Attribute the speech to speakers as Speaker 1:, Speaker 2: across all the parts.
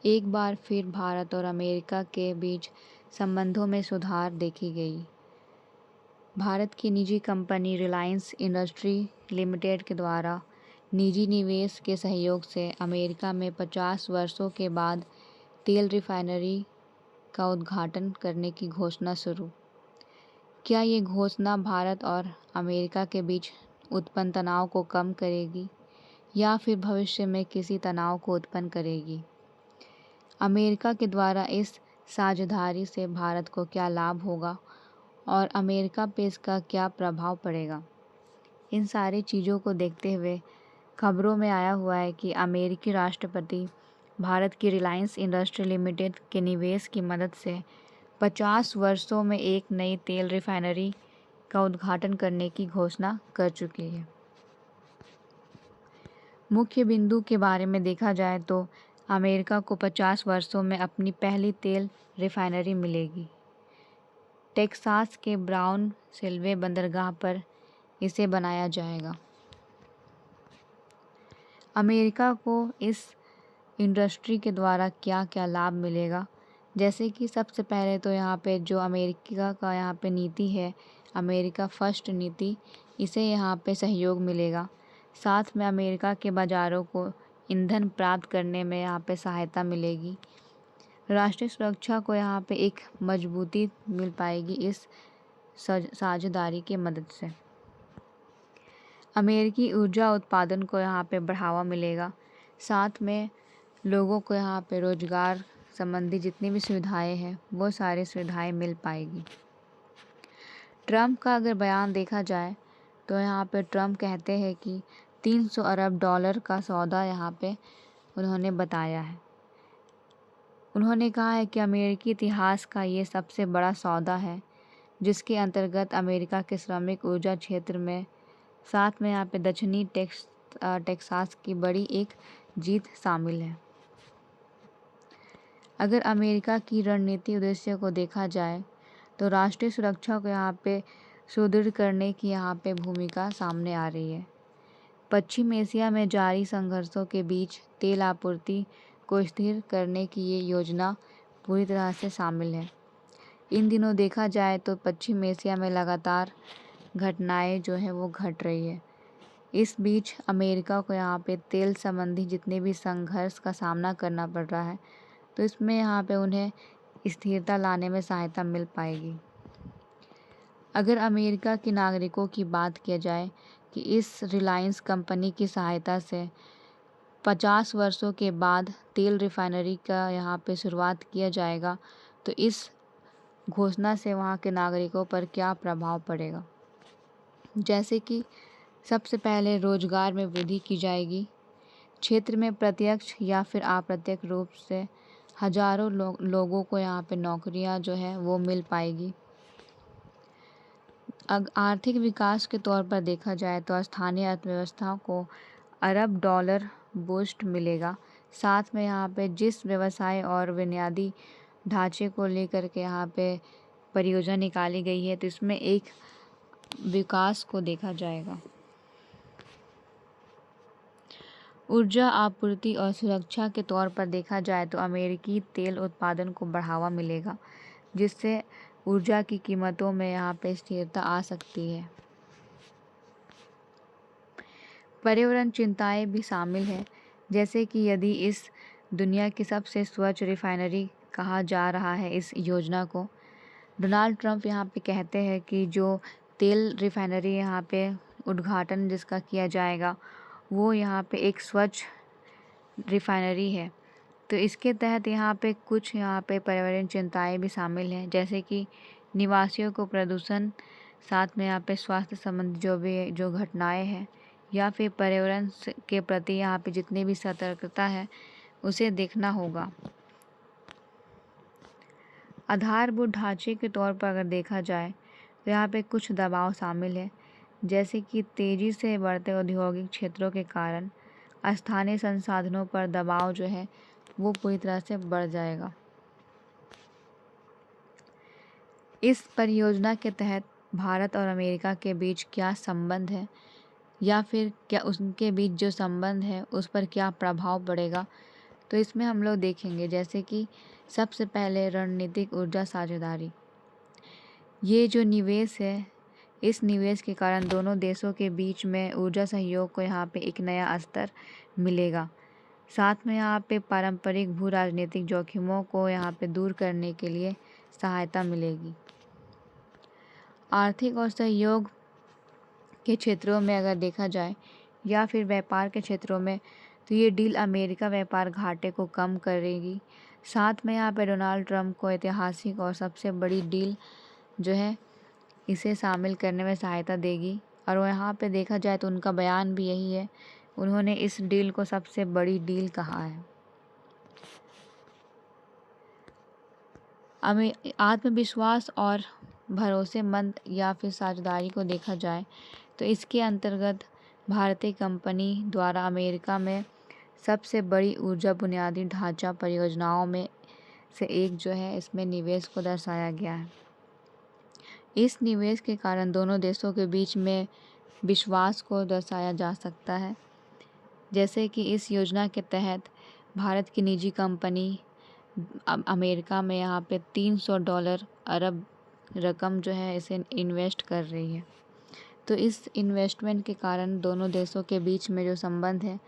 Speaker 1: एक बार फिर भारत और अमेरिका के बीच संबंधों में सुधार देखी गई। भारत की निजी कंपनी रिलायंस इंडस्ट्री लिमिटेड के द्वारा निजी निवेश के सहयोग से अमेरिका में 50 वर्षों के बाद तेल रिफाइनरी का उद्घाटन करने की घोषणा शुरू। क्या ये घोषणा भारत और अमेरिका के बीच उत्पन्न तनाव को कम करेगी या फिर भविष्य में किसी तनाव को उत्पन्न करेगी? अमेरिका के द्वारा इस साझेदारी से भारत को क्या लाभ होगा और अमेरिका पे इसका क्या प्रभाव पड़ेगा? इन सारी चीज़ों को देखते हुए खबरों में आया हुआ है कि अमेरिकी राष्ट्रपति भारत की रिलायंस इंडस्ट्री लिमिटेड के निवेश की मदद से 50 वर्षों में एक नई तेल रिफाइनरी का उद्घाटन करने की घोषणा कर चुकी है। मुख्य बिंदु के बारे में देखा जाए तो अमेरिका को 50 वर्षों में अपनी पहली तेल रिफाइनरी मिलेगी। टेक्सास के ब्राउन सिल्वे बंदरगाह पर इसे बनाया जाएगा। अमेरिका को इस इंडस्ट्री के द्वारा क्या क्या लाभ मिलेगा, जैसे कि सबसे पहले तो यहाँ पे जो अमेरिका का यहाँ पे नीति है, अमेरिका फर्स्ट नीति, इसे यहाँ पे सहयोग मिलेगा। साथ में अमेरिका के बाज़ारों को ईंधन प्राप्त करने में यहाँ पे सहायता मिलेगी। राष्ट्रीय सुरक्षा को यहाँ पे एक मजबूती मिल पाएगी इस साझेदारी की मदद से। अमेरिकी ऊर्जा उत्पादन को यहाँ पे बढ़ावा मिलेगा। साथ में लोगों को यहाँ पे रोजगार संबंधी जितनी भी सुविधाएं हैं वो सारी सुविधाएं मिल पाएगी। ट्रम्प का अगर बयान देखा जाए तो यहाँ पे ट्रम्प कहते हैं कि 300 अरब डॉलर का सौदा यहाँ पे उन्होंने बताया है। उन्होंने कहा है कि अमेरिकी इतिहास का ये सबसे बड़ा सौदा है, जिसके अंतर्गत अमेरिका के श्रमिक ऊर्जा क्षेत्र में, साथ में यहाँ पे दक्षिणी टेक्सास की बड़ी एक जीत शामिल है। अगर अमेरिका की रणनीति उद्देश्य को देखा जाए तो राष्ट्रीय सुरक्षा को यहाँ पे सुदृढ़ करने की यहाँ पे भूमिका सामने आ रही है। पश्चिम एशिया में जारी संघर्षों के बीच तेल आपूर्ति को स्थिर करने की ये योजना पूरी तरह से शामिल है। इन दिनों देखा जाए तो पश्चिम एशिया में लगातार घटनाएं जो है वो घट रही है। इस बीच अमेरिका को यहाँ पे तेल संबंधी जितने भी संघर्ष का सामना करना पड़ रहा है, तो इसमें यहाँ पे उन्हें स्थिरता लाने में सहायता मिल पाएगी। अगर अमेरिका के नागरिकों की बात किया जाए कि इस रिलायंस कंपनी की सहायता से 50 वर्षों के बाद तेल रिफाइनरी का यहाँ पे शुरुआत किया जाएगा, तो इस घोषणा से वहाँ के नागरिकों पर क्या प्रभाव पड़ेगा? जैसे कि सबसे पहले रोजगार में वृद्धि की जाएगी। क्षेत्र में प्रत्यक्ष या फिर अप्रत्यक्ष रूप से हजारों लोगों को यहाँ पे नौकरियाँ जो है वो मिल पाएगी। आर्थिक विकास के तौर पर देखा जाए तो स्थानीय अर्थव्यवस्था को अरब डॉलर बूस्ट मिलेगा। साथ में यहाँ पे जिस व्यवसाय और बुनियादी ढांचे को लेकर के यहाँ पे परियोजना निकाली गई है, तो इसमें एक विकास को देखा जाएगा। ऊर्जा आपूर्ति और सुरक्षा के तौर पर देखा जाए तो अमेरिकी तेल उत्पादन को बढ़ावा मिलेगा, जिससे ऊर्जा की कीमतों में यहाँ पे स्थिरता आ सकती है। पर्यावरण चिंताएं भी शामिल हैं, जैसे कि यदि इस दुनिया की सबसे स्वच्छ रिफाइनरी कहा जा रहा है इस योजना को, डोनाल्ड ट्रंप यहाँ पे कहते हैं कि जो तेल रिफाइनरी यहाँ पे उद्घाटन जिसका किया जाएगा वो यहाँ पे एक स्वच्छ रिफाइनरी है। तो इसके तहत यहाँ पे कुछ यहाँ पे पर्यावरण चिंताएं भी शामिल हैं, जैसे कि निवासियों को प्रदूषण, साथ में यहाँ पे स्वास्थ्य संबंधी जो घटनाएं हैं, या फिर पर्यावरण के प्रति यहाँ पे जितनी भी सतर्कता है उसे देखना होगा। आधारभूत ढांचे के तौर पर अगर देखा जाए तो यहाँ पे कुछ दबाव शामिल है, जैसे कि तेज़ी से बढ़ते औद्योगिक क्षेत्रों के कारण स्थानीय संसाधनों पर दबाव जो है वो पूरी तरह से बढ़ जाएगा। इस परियोजना के तहत भारत और अमेरिका के बीच क्या संबंध है, या फिर क्या उनके बीच जो संबंध है उस पर क्या प्रभाव पड़ेगा, तो इसमें हम लोग देखेंगे जैसे कि सबसे पहले रणनीतिक ऊर्जा साझेदारी। ये जो निवेश है, इस निवेश के कारण दोनों देशों के बीच में ऊर्जा सहयोग को यहाँ पे एक नया स्तर मिलेगा। साथ में यहाँ पे पारंपरिक भू राजनीतिक जोखिमों को यहाँ पे दूर करने के लिए सहायता मिलेगी। आर्थिक और सहयोग के क्षेत्रों में अगर देखा जाए या फिर व्यापार के क्षेत्रों में, तो ये डील अमेरिका व्यापार घाटे को कम करेगी। साथ में यहाँ पे डोनाल्ड ट्रंप को ऐतिहासिक और सबसे बड़ी डील जो है इसे शामिल करने में सहायता देगी। और वो यहाँ पे देखा जाए तो उनका बयान भी यही है, उन्होंने इस डील को सबसे बड़ी डील कहा है। आत्मविश्वास और भरोसेमंद या फिर साझेदारी को देखा जाए तो इसके अंतर्गत भारतीय कंपनी द्वारा अमेरिका में सबसे बड़ी ऊर्जा बुनियादी ढांचा परियोजनाओं में से एक जो है इसमें निवेश को दर्शाया गया है। इस निवेश के कारण दोनों देशों के बीच में विश्वास को दर्शाया जा सकता है, जैसे कि इस योजना के तहत भारत की निजी कंपनी अमेरिका में यहाँ पे $300 अरब रकम जो है इसे इन्वेस्ट कर रही है। तो इस इन्वेस्टमेंट के कारण दोनों देशों के बीच में जो संबंध है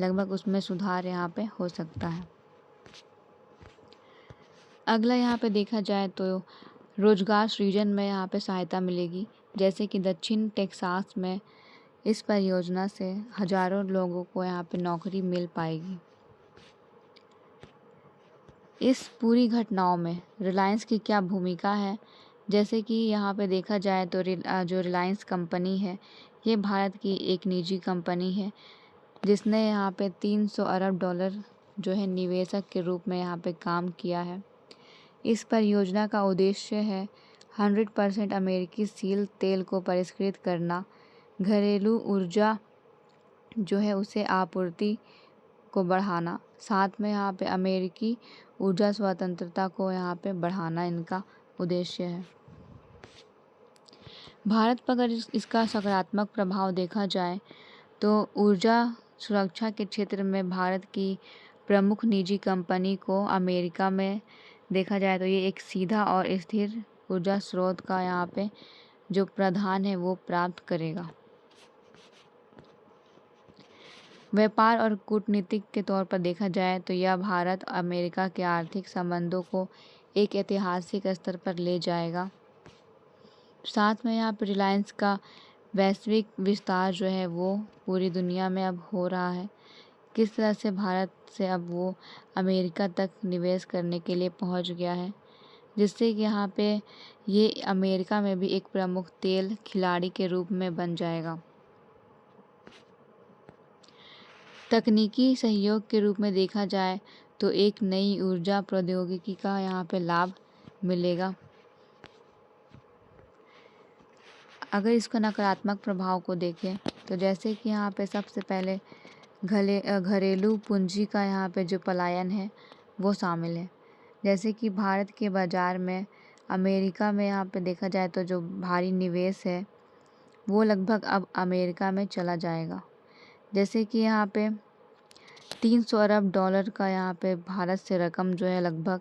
Speaker 1: लगभग उसमें सुधार यहाँ पे हो सकता है। अगला यहाँ पे देखा जाए तो रोजगार सृजन में यहाँ पे सहायता मिलेगी, जैसे कि दक्षिण टेक्सास में इस परियोजना से हजारों लोगों को यहाँ पे नौकरी मिल पाएगी। इस पूरी घटनाओं में रिलायंस की क्या भूमिका है, जैसे कि यहाँ पे देखा जाए तो जो रिलायंस कंपनी है ये भारत की एक निजी कंपनी है जिसने यहाँ पे $300 अरब जो है निवेशक के रूप में यहाँ पे काम किया है। इस परियोजना का उद्देश्य है 100% अमेरिकी सील तेल को परिष्कृत करना, घरेलू ऊर्जा जो है उसे आपूर्ति को बढ़ाना, साथ में यहाँ पे अमेरिकी ऊर्जा स्वतंत्रता को यहाँ पे बढ़ाना इनका उद्देश्य है। भारत पर अगर इसका सकारात्मक प्रभाव देखा जाए तो ऊर्जा सुरक्षा के क्षेत्र में भारत की प्रमुख निजी कंपनी को अमेरिका में देखा जाए तो ये एक सीधा और स्थिर ऊर्जा स्रोत का यहाँ पे जो प्रावधान है वो प्राप्त करेगा। व्यापार और कूटनीतिक के तौर पर देखा जाए तो यह भारत अमेरिका के आर्थिक संबंधों को एक ऐतिहासिक स्तर पर ले जाएगा। साथ में यहाँ पर रिलायंस का वैश्विक विस्तार जो है वो पूरी दुनिया में अब हो रहा है। किस तरह से भारत से अब वो अमेरिका तक निवेश करने के लिए पहुंच गया है, जिससे कि यहाँ पे ये अमेरिका में भी एक प्रमुख तेल खिलाड़ी के रूप में बन जाएगा। तकनीकी सहयोग के रूप में देखा जाए तो एक नई ऊर्जा प्रौद्योगिकी का यहाँ पे लाभ मिलेगा। अगर इसका नकारात्मक प्रभाव को देखें तो जैसे कि यहाँ पे सबसे पहले घरेलू पूंजी का यहाँ पे जो पलायन है वो शामिल है, जैसे कि भारत के बाज़ार में अमेरिका में यहाँ पे देखा जाए तो जो भारी निवेश है वो लगभग अब अमेरिका में चला जाएगा। जैसे कि यहाँ पे $300 अरब का यहाँ पे भारत से रकम जो है लगभग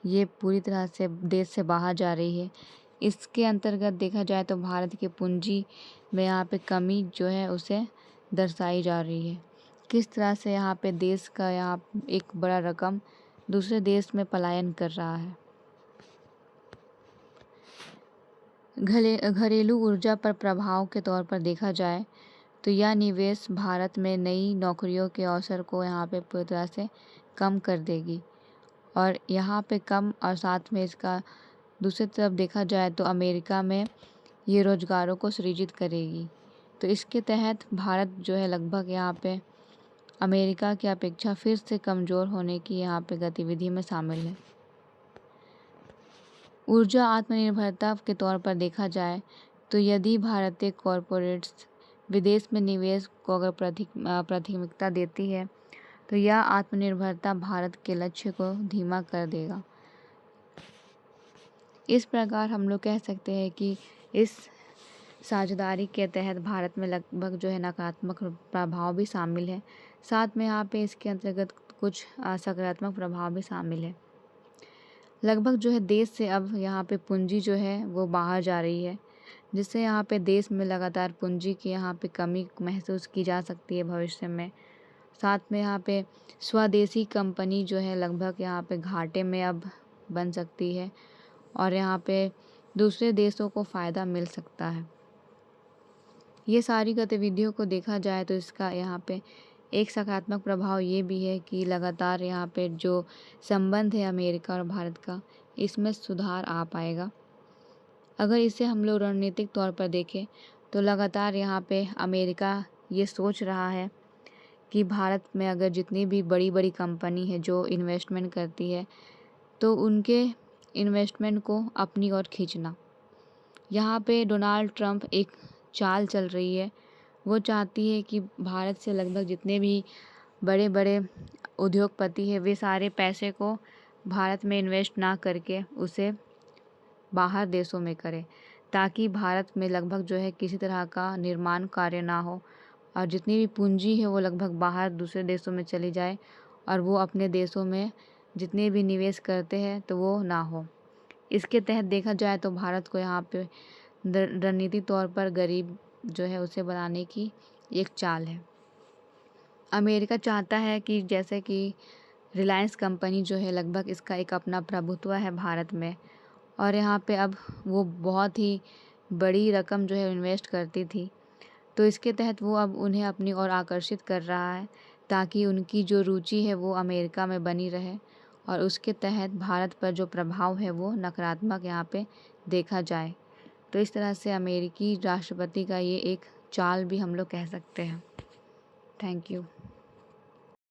Speaker 1: ये पूरी तरह से देश से बाहर जा रही है। इसके अंतर्गत देखा जाए तो भारत के पूंजी में यहाँ पे कमी जो है उसे दर्शाई जा रही है। किस तरह से यहाँ पे देश का यहाँ एक बड़ा रकम दूसरे देश में पलायन कर रहा है। घरेलू ऊर्जा पर प्रभाव के तौर पर देखा जाए तो यह निवेश भारत में नई नौकरियों के अवसर को यहाँ पे पूरी तरह से कम कर देगी और यहाँ पे कम और साथ में इसका दूसरी तरफ देखा जाए तो अमेरिका में ये रोजगारों को सृजित करेगी। तो इसके तहत भारत जो है लगभग यहाँ पे अमेरिका की अपेक्षा फिर से कमज़ोर होने की यहाँ पे गतिविधि में शामिल है। ऊर्जा आत्मनिर्भरता के तौर पर देखा जाए तो यदि भारतीय कॉरपोरेट्स विदेश में निवेश को अगर प्राथमिकता देती है तो यह आत्मनिर्भरता भारत के लक्ष्य को धीमा कर देगा। इस प्रकार हम लोग कह सकते हैं कि इस साझेदारी के तहत भारत में लगभग जो है नकारात्मक प्रभाव भी शामिल है। साथ में यहाँ पे इसके अंतर्गत कुछ सकारात्मक प्रभाव भी शामिल है। लगभग जो है देश से अब यहाँ पे पूंजी जो है वो बाहर जा रही है, जिससे यहाँ पे देश में लगातार पूंजी की यहाँ पे कमी महसूस की जा सकती है भविष्य में। साथ में यहाँ पे स्वदेशी कंपनी जो है लगभग यहाँ पे घाटे में अब बन सकती है और यहाँ पे दूसरे देशों को फ़ायदा मिल सकता है। ये सारी गतिविधियों को देखा जाए तो इसका यहाँ पे एक सकारात्मक प्रभाव ये भी है कि लगातार यहाँ पे जो संबंध है अमेरिका और भारत का, इसमें सुधार आ पाएगा। अगर इसे हम लोग रणनीतिक तौर पर देखें तो लगातार यहाँ पे अमेरिका ये सोच रहा है कि भारत में अगर जितनी भी बड़ी बड़ी कंपनी है जो इन्वेस्टमेंट करती है तो उनके इन्वेस्टमेंट को अपनी ओर खींचना। यहाँ पे डोनाल्ड ट्रंप एक चाल चल रही है, वो चाहती है कि भारत से लगभग जितने भी बड़े बड़े उद्योगपति है वे सारे पैसे को भारत में इन्वेस्ट ना करके उसे बाहर देशों में करें, ताकि भारत में लगभग जो है किसी तरह का निर्माण कार्य ना हो और जितनी भी पूंजी है वो लगभग बाहर दूसरे देशों में चली जाए और वो अपने देशों में जितने भी निवेश करते हैं तो वो ना हो। इसके तहत देखा जाए तो भारत को यहाँ पे रणनीतिक तौर पर गरीब जो है उसे बनाने की एक चाल है। अमेरिका चाहता है कि जैसे कि रिलायंस कंपनी जो है लगभग इसका एक अपना प्रभुत्व है भारत में और यहाँ पे अब वो बहुत ही बड़ी रकम जो है इन्वेस्ट करती थी, तो इसके तहत वो अब उन्हें अपनी ओर आकर्षित कर रहा है ताकि उनकी जो रुचि है वो अमेरिका में बनी रहे और उसके तहत भारत पर जो प्रभाव है वो नकारात्मक यहाँ पे देखा जाए। तो इस तरह से अमेरिकी राष्ट्रपति का ये एक चाल भी हम लोग कह सकते हैं। Thank you.